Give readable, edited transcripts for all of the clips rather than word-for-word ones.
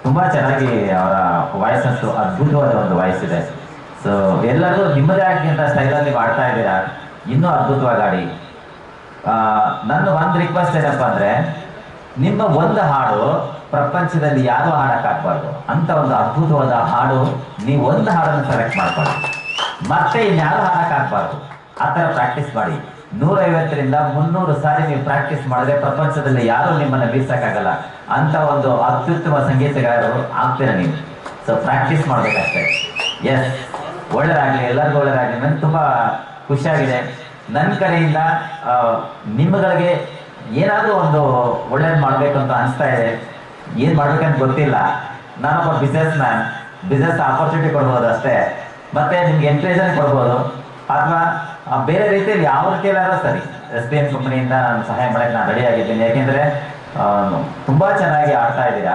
ತುಂಬಾ ಚೆನ್ನಾಗಿ ಅವರ ವಾಯ್ಸ್ ಅಂತೂ ಅದ್ಭುತವಾದ ಒಂದು ವಾಯ್ಸ್ ಇದೆ. ಸೊ ಎಲ್ಲರೂ ನಿಮ್ಮದೇ ಆಗಿಂತ ಸ್ಟೈಲಲ್ಲಿ ಮಾಡ್ತಾ ಇದ್ದೀರಾ, ಇನ್ನೂ ಅದ್ಭುತವಾಗಿ ಆಡಿ. ನನ್ನ ಒಂದು ರಿಕ್ವೆಸ್ಟ್ ಏನಪ್ಪ ಅಂದರೆ, ನಿಮ್ಮ ಒಂದು ಹಾಡು ಪ್ರಪಂಚದಲ್ಲಿ ಯಾರೂ ಹಾಡೋಕ್ಕಾಗಬಾರ್ದು ಅಂತ ಒಂದು ಅದ್ಭುತವಾದ ಹಾಡು. ನೀವು ಒಂದು ಹಾಡನ್ನು ಸೆಲೆಕ್ಟ್ ಮಾಡ್ಕೊಳ್ಳಿ, ಮತ್ತೆ ಇನ್ಯಾರು ಹಾಡೋಕ್ಕಾಗಬಾರ್ದು. ಆ ಥರ ಪ್ರಾಕ್ಟೀಸ್ ಮಾಡಿ. 150ರಿಂದ 300 ಸಾರಿ ನೀವು ಪ್ರಾಕ್ಟೀಸ್ ಮಾಡಿದ್ರೆ ಪ್ರಪಂಚದಲ್ಲಿ ಯಾರೂ ನಿಮ್ಮನ್ನು ಬೀಸಕ್ಕಾಗಲ್ಲ ಅಂತ ಒಂದು ಅತ್ಯುತ್ತಮ ಸಂಗೀತಗಾರರು ಆಗ್ತೀರ ನೀವು. So practice ಮಾಡಬೇಕಷ್ಟೇ. ಎಸ್, ಒಳ್ಳೆಯದಾಗಲಿ, ಎಲ್ಲರಿಗೂ ಒಳ್ಳೆಯದಾಗಲಿ. ನನಗೆ ತುಂಬ ಖುಷಿಯಾಗಿದೆ. ನನ್ನ ಕಡೆಯಿಂದ ನಿಮ್ಮಗಳಿಗೆ ಏನಾದರೂ ಒಂದು ಒಳ್ಳೇದು ಮಾಡಬೇಕು ಅಂತ ಅನಿಸ್ತಾ ಇದೆ. ಏನು ಮಾಡ್ಬೇಕಂತ ಗೊತ್ತಿಲ್ಲ. ನಾನೊಬ್ಬ ಬಿಸ್ನೆಸ್ ಆಪರ್ಚುನಿಟಿ ಕೊಡ್ಬೋದು ಅಷ್ಟೇ. ಮತ್ತು ನಿಮ್ಗೆ ಎನ್ಕರೇಜನ್ನು ಕೊಡ್ಬೋದು, ಅಥವಾ ಬೇರೆ ರೀತಿಯಲ್ಲಿ ಯಾವ ರೀತಿಯಲ್ಲಾದ್ರೂ ಸರಿ. SBM ಕಂಪನಿಯಿಂದ ನಾನು ಸಹಾಯ ಮಾಡೋಕ್ಕೆ ನಾನು ರೆಡಿ ಆಗಿದ್ದೀನಿ. ಯಾಕೆಂದರೆ ತುಂಬ ಚೆನ್ನಾಗಿ ಆಡ್ತಾ ಇದ್ದೀರಾ.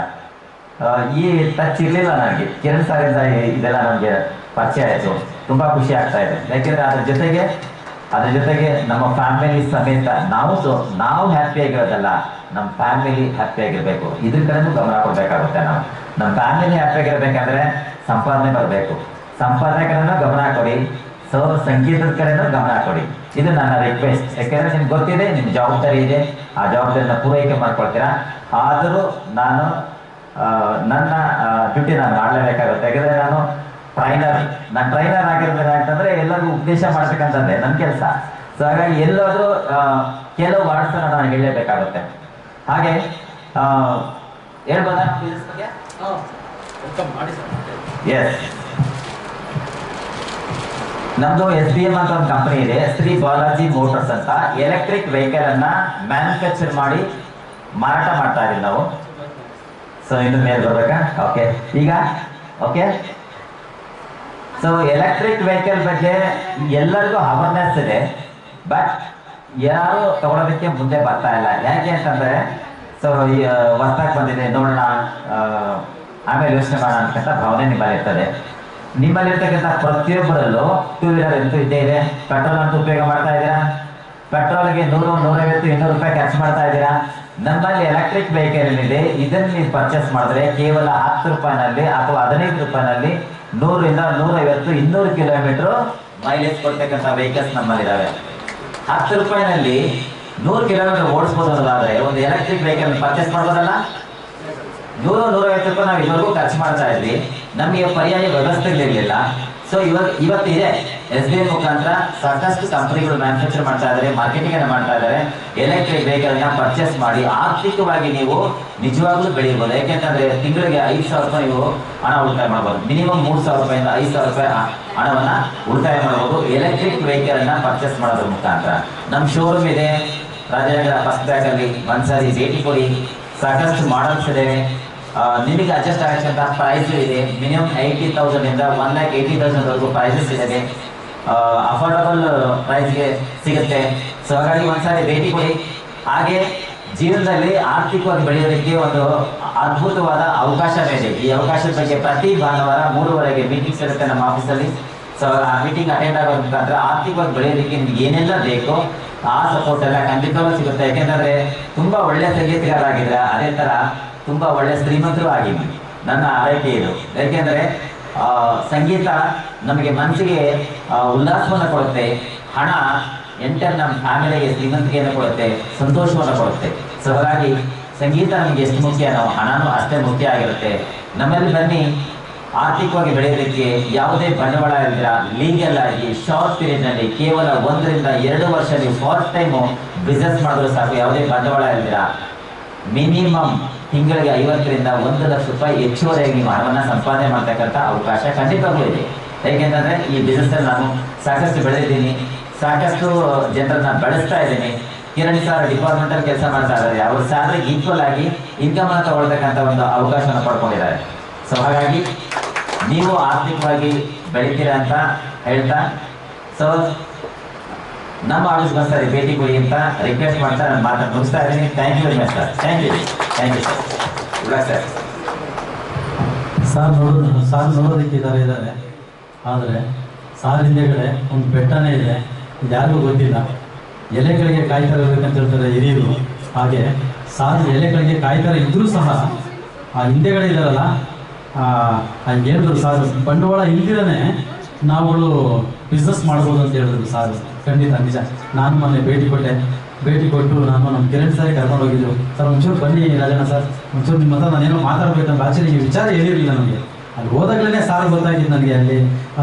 ಈ ಟಚ್ ಇರಲಿಲ್ಲ ನನಗೆ. ಕಿರಣ್ ಸಾರಿಂದ ಇದೆಲ್ಲ ನನಗೆ ಪರಿಚಯ ಆಯಿತು. ತುಂಬ ಖುಷಿ ಆಗ್ತಾ ಇದೆ. ಯಾಕೆಂದರೆ ಅದ್ರ ಜೊತೆಗೆ ನಮ್ಮ ಫ್ಯಾಮಿಲಿ ಸಮೇತ ನಾವು ಹ್ಯಾಪಿಯಾಗಿರೋದಲ್ಲ, ನಮ್ಮ ಫ್ಯಾಮಿಲಿ ಹ್ಯಾಪಿಯಾಗಿರಬೇಕು. ಇದ್ರ ಕಡೆನೂ ಗಮನ ಕೊಡಬೇಕಾಗುತ್ತೆ. ನಮ್ಮ ಫ್ಯಾಮಿಲಿ ಹ್ಯಾಪಿಯಾಗಿರ್ಬೇಕಂದ್ರೆ ಸಂಪಾದನೆ ಬರಬೇಕು. ಸಂಪಾದನೆ ಕಡೆನೂ ಗಮನ ಕೊಡಿ, ಸಂಗೀತದ ಕಡೆನೂ ಗಮನ ಕೊಡಿ. ಇದು ನನ್ನ ರಿಕ್ವೆಸ್ಟ್. ಯಾಕೆಂದರೆ ನಿಮ್ಗೆ ಗೊತ್ತಿದೆ, ನಿಮ್ಮ ಜವಾಬ್ದಾರಿ ಇದೆ. ಆ ಜವಾಬ್ದಾರಿನ ಪೂರೈಕೆ ಮಾಡ್ಕೊಳ್ತೀರಾ. ಆದರೂ ನನ್ನ ಡ್ಯೂಟಿ ನಾನು ಮಾಡಲೇಬೇಕಾಗುತ್ತೆ. ಯಾಕೆಂದರೆ ನಾನು ಟ್ರೈನರ್ ಆಗಿರೋದ್ರೆ ಅಂತಂದರೆ ಎಲ್ಲರಿಗೂ ಉಪದೇಶ ಮಾಡ್ಬೇಕಂತಂದ್ರೆ ನನ್ನ ಕೆಲಸ. ಸೊ ಹಾಗಾಗಿ ಎಲ್ಲಾದರೂ ಕೆಲವು ವರ್ಡ್ಸನ್ನು ನಾನು ಹೇಳಲೇಬೇಕಾಗುತ್ತೆ. ಹಾಗೆ ಹೇಳ್ಬೋದಾ ಬಗ್ಗೆ? ಎಸ್, ನಮ್ದು SBM ಅಂತ ಒಂದು ಕಂಪನಿ ಇದೆ, ಶ್ರೀ ಬಾಲಾಜಿ ಮೋಟರ್ಸ್ ಅಂತ. ಎಲೆಕ್ಟ್ರಿಕ್ ವೆಹಿಕಲ್ ಅನ್ನ ಮ್ಯಾನುಫ್ಯಾಕ್ಚರ್ ಮಾಡಿ ಮಾರಾಟ ಮಾಡ್ತಾ ಇದೀವಿ ನಾವು. ಸೊ ಇನ್ನು ಮೇಲೆ ಬರ್ಬೇಕಾ? ಓಕೆ, ಈಗ ಓಕೆ. ಸೊ ಎಲೆಕ್ಟ್ರಿಕ್ ವೆಹಿಕಲ್ ಬಗ್ಗೆ ಎಲ್ಲರಿಗೂ ಅವೇರ್ನೆಸ್ ಇದೆ, ಬಟ್ ಯಾರು ತಗೊಳೋದಕ್ಕೆ ಮುಂದೆ ಬರ್ತಾ ಇಲ್ಲ. ಯಾಕೆ ಅಂತಂದ್ರೆ, ಸೊ ಹೊಸ್ದಾಗಿ ಬಂದಿದೆ ನೋಡೋಣ, ಆಮೇಲೆ ಯೋಚನೆ ಮಾಡೋಣ ಅಂತಕ್ಕಂಥ ಭಾವನೆ ನಿಮ್ಮಲ್ಲಿ ಇರ್ತದೆ. ನಿಮ್ಮಲ್ಲಿರ್ತಕ್ಕಂಥ ಪ್ರತಿಯೊಬ್ಬರಲ್ಲೂ 2 ವೀಲರ್ ಅಂತೂ ಇದ್ದೇ ಇದೆ. ಪೆಟ್ರೋಲ್ ಅಂತೂ ಉಪಯೋಗ ಮಾಡ್ತಾ ಇದ್ದೀರಾ. ಪೆಟ್ರೋಲ್ಗೆ 100, 150, 200 ರೂಪಾಯಿ ಖರ್ಚು ಮಾಡ್ತಾ ಇದ್ದೀರಾ. ನಮ್ಮಲ್ಲಿ ಎಲೆಕ್ಟ್ರಿಕ್ ವೆಹಿಕಲ್ ಏನಿದೆ, ಇದನ್ನು ನೀವು ಪರ್ಚೇಸ್ ಮಾಡಿದ್ರೆ ಕೇವಲ 10 ರೂಪಾಯಿನಲ್ಲಿ ಅಥವಾ 15 ರೂಪಾಯಿನಲ್ಲಿ 100ರಿಂದ 150, 200 ಕಿಲೋಮೀಟರ್ ಮೈಲೇಜ್ ಕೊಡ್ತಕ್ಕಂಥ ವೆಹಿಕಲ್ಸ್ ನಮ್ಮಲ್ಲಿದ್ದಾವೆ. 10 ರೂಪಾಯಿನಲ್ಲಿ 100 ಕಿಲೋಮೀಟರ್ ಓಡಿಸ್ಬೋದು ಅನ್ನೋದಾದ್ರೆ ಒಂದು ಎಲೆಕ್ಟ್ರಿಕ್ ವೆಹಿಕಲ್ ಪರ್ಚೇಸ್ ಮಾಡ್ಬೋದಲ್ಲ. 100-150 ರೂಪಾಯಿ ನಾವು ಇದುವರೆಗೂ ಖರ್ಚು ಮಾಡ್ತಾ ಇದ್ವಿ. ನಮಗೆ ಪರ್ಯಾಯ ವ್ಯವಸ್ಥೆಗಳಿರಲಿಲ್ಲ. ಸೊ ಇವತ್ತಿದೆ SBM ಮುಖಾಂತರ ಸಾಕಷ್ಟು ಕಂಪನಿಗಳು ಮ್ಯಾನುಫ್ಯಾಕ್ಚರ್ ಮಾಡ್ತಾ ಇದ್ದಾರೆ, ಮಾರ್ಕೆಟಿಂಗ್ ಅನ್ನು ಮಾಡ್ತಾ ಇದ್ದಾರೆ. ಎಲೆಕ್ಟ್ರಿಕ್ ವೆಹಿಕಲ್ನ ಪರ್ಚೇಸ್ ಮಾಡಿ ಆರ್ಥಿಕವಾಗಿ ನೀವು ನಿಜವಾಗ್ಲೂ ಬೆಳೆಯಬಹುದು. ಯಾಕೆಂತಂದ್ರೆ ತಿಂಗಳಿಗೆ 5,000 ರೂಪಾಯಿ ನೀವು ಹಣ ಉಳಿತಾಯ ಮಾಡ್ಬೋದು. ಮಿನಿಮಮ್ 3,000 ರೂಪಾಯಿಂದ 5,000 ರೂಪಾಯಿ ಹಣವನ್ನು ಉಳಿತಾಯ ಮಾಡ್ಬೋದು ಎಲೆಕ್ಟ್ರಿಕ್ ವೆಹಿಕಲ್ನ ಪರ್ಚೇಸ್ ಮಾಡೋದ್ರ ಮುಖಾಂತರ. ನಮ್ಮ ಶೋರೂಮ್ ಇದೆ ರಾಜನಗರ ಫಸ್ಟ್ ಬ್ಯಾಗಲ್ಲಿ. ಒಂದ್ಸಾರಿ ಭೇಟಿ ಕೊಡಿ. ಸಾಕಷ್ಟು ಮಾಡಲ್ಸ್ ಇದೆ, ನಿಮಗೆ ಅಡ್ಜಸ್ಟ್ ಆಗಕ್ಕಂಥ ಪ್ರೈಸ್ ಇದೆ. ಮಿನಿಮಮ್ 80,000ಇಂದ 1,80,000 ವರೆಗೂ ಪ್ರೈಸಸ್ ಇದೆ. ಅಫೋರ್ಡಬಲ್ ಪ್ರೈಸ್ಗೆ ಸಿಗುತ್ತೆ. ಸೊ ಹಾಗಾಗಿ ಒಂದ್ಸಾರಿ ಭೇಟಿ ಕೊಡಿ. ಹಾಗೆ ಜೀವನದಲ್ಲಿ ಆರ್ಥಿಕವಾಗಿ ಬೆಳೆಯೋದಕ್ಕೆ ಒಂದು ಅದ್ಭುತವಾದ ಅವಕಾಶ ಇದೆ. ಈ ಅವಕಾಶದ ಬಗ್ಗೆ ಪ್ರತಿ ಭಾನುವಾರ 3:30ಗೆ ಮೀಟಿಂಗ್ಸ್ ಇರುತ್ತೆ ನಮ್ಮ ಆಫೀಸಲ್ಲಿ. ಸೊ ಆ ಮೀಟಿಂಗ್ ಅಟೆಂಡ್ ಆಗೋ ಮುಖಾಂತರ ಆರ್ಥಿಕವಾಗಿ ಬೆಳೆಯೋದಕ್ಕೆ ನಿಮ್ಗೆ ಏನೆಲ್ಲ ಬೇಕೋ ಆ ಸಪೋರ್ಟ್ ಎಲ್ಲ ಖಂಡಿತವಾಗ್ಲೂ ಸಿಗುತ್ತೆ. ಯಾಕೆಂದರೆ ತುಂಬ ಒಳ್ಳೆಯ ಸಂಗೀತಗಾರರಾಗಿದ್ರೆ, ಅದೇ ಥರ ತುಂಬ ಒಳ್ಳೆಯ ಶ್ರೀಮಂತರು ಆಗಿದ್ವಿ. ನನ್ನ ಆರೈಕೆ ಇದು. ಯಾಕೆಂದರೆ ಸಂಗೀತ ನಮಗೆ ಮನಸ್ಸಿಗೆ ಉಲ್ಲಾಸವನ್ನು ಕೊಡುತ್ತೆ. ಹಣ ನಮ್ಮ ಫ್ಯಾಮಿಲಿಗೆ ಶ್ರೀಮಂತಿಕೆಯನ್ನು ಕೊಡುತ್ತೆ, ಸಂತೋಷವನ್ನು ಕೊಡುತ್ತೆ. ಸೊ ಹಾಗಾಗಿ ಸಂಗೀತ ನಮಗೆ ಎಷ್ಟು ಮುಖ್ಯನೋ ಹಣನೂ ಅಷ್ಟೇ ಮುಖ್ಯ ಆಗಿರುತ್ತೆ. ನಮ್ಮಲ್ಲಿ ಬನ್ನಿ, ಆರ್ಥಿಕವಾಗಿ ಬೆಳೆಯೋದಕ್ಕೆ ಯಾವುದೇ ಬಂಡವಾಳ ಇಲ್ಲದಿರ ಲೀಗಲ್ ಆಗಿ ಶಾರ್ಟ್ ಪೀರಿಯಡ್ನಲ್ಲಿ ಕೇವಲ 1ರಿಂದ 2 ವರ್ಷ ನೀವು ಫಾಸ್ಟ್ ಟೈಮು ಬಿಸ್ನೆಸ್ ಮಾಡಿದ್ರು ಸಾಕು. ಯಾವುದೇ ಬಂಡವಾಳ ಇಲ್ಲದಿರ ಮಿನಿಮಮ್ ತಿಂಗಳಿಗೆ 50ರಿಂದ 1 ಲಕ್ಷ ರೂಪಾಯಿ ಹೆಚ್ಚುವರಿಯಾಗಿ ನೀವು ಹಣವನ್ನು ಸಂಪಾದನೆ ಮಾಡ್ತಕ್ಕಂಥ ಅವಕಾಶ ಖಂಡಿತವಾಗ್ಲೂ ಇದೆ. ಏಕೆಂತಂದರೆ ಈ ಬಿಸ್ನೆಸ್ಸಲ್ಲಿ ನಾನು ಸಾಕಷ್ಟು ಬೆಳೆದಿದ್ದೀನಿ, ಸಾಕಷ್ಟು ಜನರನ್ನ ಬೆಳೆಸ್ತಾ ಇದ್ದೀನಿ. ಕಿರಣ್ ಸರ್ ಡಿಪಾರ್ಟ್ಮೆಂಟಲ್ಲಿ ಕೆಲಸ ಮಾಡ್ತಾ ಇದ್ದಾರೆ. ಅವ್ರ ಸ್ಯಾಲರಿಗೆ ಈಕ್ವಲ್ ಆಗಿ ಇನ್ಕಮನ್ನು ತಗೊಳ್ತಕ್ಕಂಥ ಒಂದು ಅವಕಾಶವನ್ನು ಪಡ್ಕೊಂಡಿದ್ದಾರೆ. ಸೊ ಹಾಗಾಗಿ ನೀವು ಆರ್ಥಿಕವಾಗಿ ಬೆಳಿತೀರಾ ಅಂತ ಹೇಳ್ತಾ, ಸೊ ನಮ್ಮ ಆಫೀಸ್ಗೆ ಒಂದ್ಸರಿ ಭೇಟಿ ಕೊಡಿ ಅಂತ ರಿಕ್ವೆಸ್ಟ್ ಮಾಡ್ತಾ ನಾನು ಮಾತನ್ನು ಮುಗಿಸ್ತಾ ಇದ್ದೀನಿ. Thank you very much sir. Thank you sir. Good sir. Sir ನೋಡೋದಕ್ಕೆ ಇದ್ದಾರೆ, ಆದರೆ ಸಾರ್ ಹಿಂದೆಗಡೆ ಒಂದು ಬೆಟ್ಟನೇ ಇದೆ, ಇದು ಯಾರಿಗೂ ಗೊತ್ತಿಲ್ಲ. ಎಲೆಗಳಿಗೆ ಕಾಯ್ತಾ ಇರಬೇಕಂತ ಹೇಳ್ತಾರೆ ಹಿರಿಯರು. ಹಾಗೆ ಸಾರು ಎಲೆಗಳಿಗೆ ಕಾಯ್ತಾರೆ ಇದ್ರೂ ಸಹ ಆ ಹಿಂದೆಗಡೆ ಇದ್ದಾರಲ್ಲ ಹೇಳಿದ್ರು ಸಾರು ಬಂಡವಾಳ ಇಲ್ದಿರನೇ ನಾವುಗಳು ಬಿಸ್ನೆಸ್ ಮಾಡ್ಬೋದು ಅಂತ ಹೇಳಿದ್ರು ಸಾರು. ಖಂಡಿತ ನಿಜ. ನಾನು ಮೊನ್ನೆ ಭೇಟಿ ಕೊಟ್ಟು ನಾನು ನಮ್ಮ ಕಿರಣ್ ಸಾರಿ ಕರ್ಕೊಂಡು ಹೋಗಿದ್ದು. ಸರ್ ಒಂಚೂರು ಬನ್ನಿ ರಾಜಣ್ಣ ಸರ್, ಒಂಚೂರು ನಿಮ್ಮ ಹತ್ರ ನಾನೇನೋ ಮಾತಾಡ್ಬೇಕಂತ ಆಕ್ಚುಲಿ ಈ ವಿಚಾರ ಹೇಳಿರಲಿಲ್ಲ ನನಗೆ. ಅಲ್ಲಿ ಹೋದಾಗಲೇ ಸಾರ್ ಗೊತ್ತಾಗಿದ್ದು ನನಗೆ. ಅಲ್ಲಿ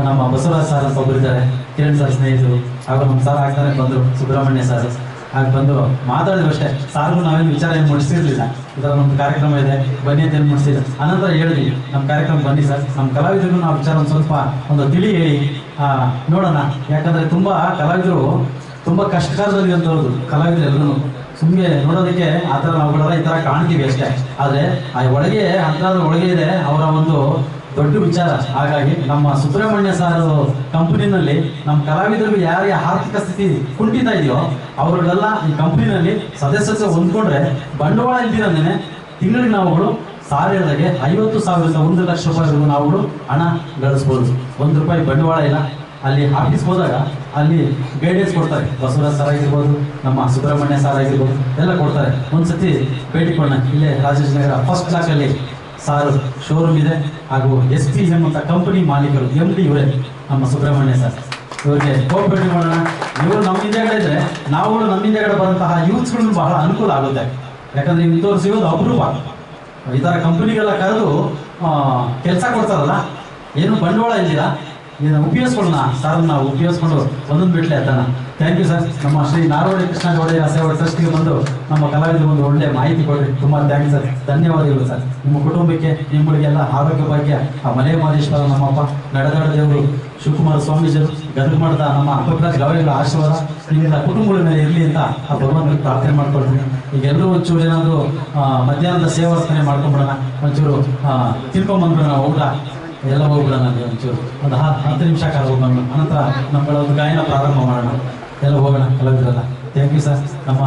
ನಮ್ಮ ಬಸವರಾಜ್ ಸಾರ್ ಅಂತ ಒಬ್ಬರು ಇದ್ದಾರೆ, ಕಿರಣ್ ಸರ್ ಸ್ನೇಹಿತರು. ಹಾಗೂ ನಮ್ಮ ಸಾರ್ ಆಗ್ತಾನೆ ಬಂದರು, ಸುಬ್ರಹ್ಮಣ್ಯ ಸರ್. ಆಗ ಬಂದು ಮಾತಾಡಿದ್ರು ಅಷ್ಟೇ. ಸಾರ್ಗೂ ನಾವೇನು ವಿಚಾರ ಏನು ಮುಡಿಸಿರ್ಲಿಲ್ಲ. ಇದರ ನಮ್ಮ ಕಾರ್ಯಕ್ರಮ ಇದೆ ಬನ್ನಿ ಅಂತ ಏನು ಮುಡಿಸಿದ್ರು. ಅನಂತರ ಹೇಳಿದ್ವಿ ನಮ್ಮ ಕಾರ್ಯಕ್ರಮ ಬನ್ನಿ ಸರ್, ನಮ್ಮ ಕಲಾವಿದರಿಗೂ ನಾವು ವಿಚಾರ ಒಂದು ತಿಳಿ ಹೇಳಿ ನೋಡೋಣ. ಯಾಕಂದರೆ ತುಂಬ ಕಲಾವಿದರು ತುಂಬ ಕಷ್ಟಕಾಲದಲ್ಲಿ ಅಂತವ್ರು ಕಲಾವಿದರು ಎಲ್ಲರೂ ಸುಮ್ಮನೆ ನೋಡೋದಕ್ಕೆ ಆ ಥರ ನಾವುಗಳೆಲ್ಲ ಈ ಥರ ಕಾಣ್ತೀವಿ ಅಷ್ಟೇ. ಆದರೆ ಆ ಒಳಗೆ ಅಂಥದ್ರ ಒಳಗೆ ಇದೆ ಅವರ ಒಂದು ದೊಡ್ಡ ವಿಚಾರ. ಹಾಗಾಗಿ ನಮ್ಮ ಸುಬ್ರಹ್ಮಣ್ಯ ಸಾರು ಕಂಪನಿನಲ್ಲಿ ನಮ್ಮ ಕಲಾವಿದರಿಗೆ ಯಾರಿಗೆ ಆರ್ಥಿಕ ಸ್ಥಿತಿ ಕುಂಠಿತ ಇದೆಯೋ ಅವರುಗಳೆಲ್ಲ ಈ ಕಂಪನಿನಲ್ಲಿ ಸದಸ್ಯತ್ವ ಹೊಂದ್ಕೊಂಡ್ರೆ ಬಂಡವಾಳ ಇಲ್ದಿರೋದೇನೆ ತಿಂಗಳಿಗೆ ನಾವುಗಳು ಸಾರ್ ಹೇಳಿದಾಗೆ 50,000ರಿಂದ 1 ಲಕ್ಷ ರೂಪಾಯಿವರೆಗೂ ನಾವುಗಳು ಹಣ ಗಳಿಸ್ಬೋದು. 1 ರೂಪಾಯಿ ಬಂಡವಾಳ ಇಲ್ಲ. ಅಲ್ಲಿ ಆಫೀಸ್ಗೆ ಹೋದಾಗ ಅಲ್ಲಿ ಗೈಡೆನ್ಸ್ ಕೊಡ್ತಾರೆ. ಬಸವರಾಜ್ ಸರ್ ಆಗಿರ್ಬೋದು, ನಮ್ಮ ಸುಬ್ರಹ್ಮಣ್ಯ ಸಾರ್ ಆಗಿರ್ಬೋದು, ಎಲ್ಲ ಕೊಡ್ತಾರೆ. ಒಂದ್ಸತಿ ಭೇಟಿ ಕೊಡೋಣ. ಇಲ್ಲೇ ರಾಜೇಶ್ ನಗರ ಫಸ್ಟ್ ಬ್ಲಾಕಲ್ಲಿ ಸಾರು ಶೋರೂಮ್ ಇದೆ. ಹಾಗೂ SPM ಅಂತ ಕಂಪನಿ ಮಾಲೀಕರು MD ಇವರೇ ನಮ್ಮ ಸುಬ್ರಹ್ಮಣ್ಯ ಸರ್. ಇವರಿಗೆ ಕೋಪರೇಟ್ ಮಾಡೋಣ. ಇವರು ನಮ್ಮ ಹಿಂದೆಗಡೆ ಇದ್ರೆ ನಾವುಗಳು ನಮ್ಮ ಹಿಂದೆಗಡೆ ಬರುವಂತಹ ಯೂತ್ಸ್ಗಳು ಬಹಳ ಅನುಕೂಲ ಆಗುತ್ತೆ. ಯಾಕಂದ್ರೆ ಇಂಥವ್ರು ಸಿಗೋದು ಅಪರೂಪ. ಈ ಥರ ಕಂಪನಿಗೆಲ್ಲ ಕರೆದು ಕೆಲಸ ಕೊಡ್ತಾರಲ್ಲ, ಏನು ಬಂಡವಾಳ ಇದ್ದೀರಾ, ಇದನ್ನು ಉಪಯೋಗಿಸ್ಕೊಳ್ಳೋಣ. ಸಾರನ್ನು ನಾವು ಉಪಯೋಗಿಸ್ಕೊಂಡು ಒಂದೊಂದು ಬಿಟ್ಲೆ ಅತನ. Thank you sir. ನಮ್ಮ ಶ್ರೀ ನಾರೋಡಿ ಕೃಷ್ಣಗೌಡ ಸೇವಾ ಟ್ರಸ್ಟಿಗೆ ಬಂದು ನಮ್ಮ ಕಲಾವಿದರು ಒಂದು ಒಳ್ಳೆ ಮಾಹಿತಿ ಕೊಡ್ರಿ. ತುಂಬ ಥ್ಯಾಂಕ್ಸ್ ಸರ್, ಧನ್ಯವಾದಗಳು ಸರ್. ನಿಮ್ಮ ಕುಟುಂಬಕ್ಕೆ ನಿಮ್ಮಗಳಿಗೆಲ್ಲ ಆರೋಗ್ಯ ಭಾಗ್ಯ ಆ ಮಲೆ ಮಾದೇಶ್ವರ ನಮ್ಮಪ್ಪ ನಡೆದಾಡ ದೇವರು ಶಿವಕುಮಾರ ಸ್ವಾಮೀಜಿಯರು ಗದಗ ಮಾಡಿದ ನಮ್ಮ ಅಪ್ಪರಾಜ್ ಗವಾಯಿಗಳ ಆಶೀರ್ವಾದ ನಿಮ್ಮೆಲ್ಲ ಕುಟುಂಬಗಳ ಮೇಲೆ ಇರಲಿ ಅಂತ ಆ ಭಗವಂತನಿಗೆ ಪ್ರಾರ್ಥನೆ ಮಾಡ್ಕೊಳ್ತೀನಿ. ಈಗೆಲ್ಲರೂ ಒಂಚೂರು ಏನಾದರೂ ಮಧ್ಯಾಹ್ನದ ಸೇವಾರ್ಥನೆ ಮಾಡ್ಕೊಂಬಿಡೋಣ, ಒಂಚೂರು ತಿಳ್ಕೊಂಬಂದ್ಬಿಡೋಣ, ಊಟ ಎಲ್ಲ ಹೋಗ್ಬಿಡೋಣ. ಒಂಚೂರು ಒಂದು 10 ನಿಮಿಷ ಕಾಲ ಹೋಗೋಣ. ಅನಂತರ ನಮ್ಮಗಳ ಒಂದು ಗಾಯನ ಪ್ರಾರಂಭ ಮಾಡೋಣ. ಎಲ್ಲ ಹೋಗೋಣ ಕಲಾವಿದರೆಲ್ಲ. Thank you sir. ನಮ್ಮ